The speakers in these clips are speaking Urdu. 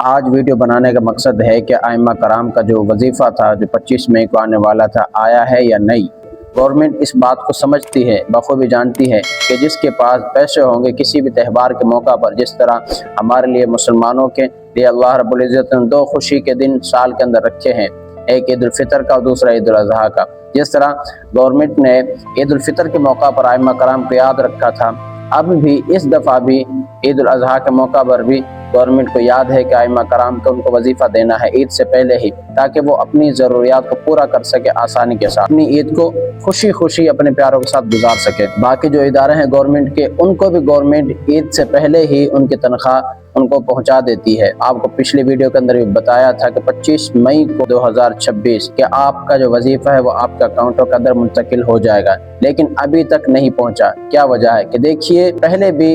آج ویڈیو بنانے کا مقصد ہے کہ ائمہ کرام کا جو وظیفہ تھا جو 25 مئی کو آنے والا تھا آیا ہے یا نہیں۔ گورنمنٹ اس بات کو سمجھتی ہے، بخوبی جانتی ہے کہ جس کے پاس پیسے ہوں گے کسی بھی تہوار کے موقع پر، جس طرح ہمارے لیے مسلمانوں کے لیے اللہ رب العزت نے 2 خوشی کے دن سال کے اندر رکھے ہیں، ایک عید الفطر کا اور دوسرا عید الاضحیٰ کا۔ جس طرح گورنمنٹ نے عید الفطر کے موقع پر ائمہ کرام کو یاد رکھا تھا، اب بھی اس دفعہ بھی عید الاضحیٰ کے موقع پر بھی گورنمنٹ کو یاد ہے کہ ائمہ کرام کو ان کو وظیفہ دینا ہے عید سے پہلے ہی، تاکہ وہ اپنی ضروریات کو پورا کر سکے آسانی کے ساتھ، اپنی عید کو خوشی خوشی اپنے پیاروں کے ساتھ گزار سکے۔ باقی جو ادارے ہیں گورنمنٹ کے، ان کو بھی گورنمنٹ عید سے پہلے ہی ان کی تنخواہ ان کو پہنچا دیتی ہے۔ آپ کو پچھلی ویڈیو کے اندر بھی بتایا تھا کہ 25 مئی کو 2026 کہ آپ کا جو وظیفہ ہے وہ آپ کے اکاؤنٹوں کے اندر منتقل ہو جائے گا، لیکن ابھی تک نہیں پہنچا۔ کیا وجہ ہے کہ دیکھیے، پہلے بھی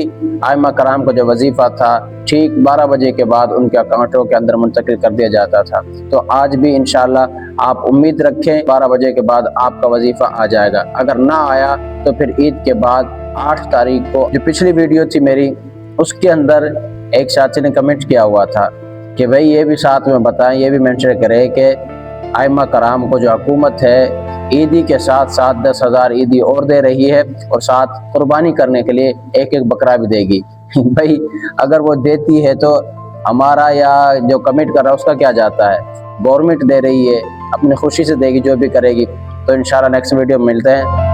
ائمہ کرام کا جو وظیفہ تھا ٹھیک 12 بجے کے بعد ان کے اکاؤنٹوں کے اندر منتقل کر دیا جاتا تھا، تو آج بھی انشاءاللہ آپ امید رکھیں 12 بجے کے بعد آپ کا وظیفہ آ جائے گا۔ اگر نہ آیا تو پھر عید کے بعد 8 تاریخ کو جو پچھلی ویڈیو تھی میری، اس کے اندر ایک ساتھی نے کمنٹ کیا ہوا تھا کہ بھئی یہ بھی ساتھ میں بتائیں، یہ بھی مینشن کرے کہ ائمہ کرام کو جو حکومت ہے عیدی کے ساتھ ساتھ 10,000 عیدی اور دے رہی ہے، اور ساتھ قربانی کرنے کے لیے ایک بکرا بھی دے گی۔ بھئی اگر وہ دیتی ہے تو ہمارا یا جو کمنٹ کر رہا ہے اس کا کیا جاتا ہے؟ گورنمنٹ دے رہی ہے، اپنی خوشی سے دے گی، جو بھی کرے گی۔ تو انشاءاللہ نیکسٹ ویڈیو میں ملتے ہیں۔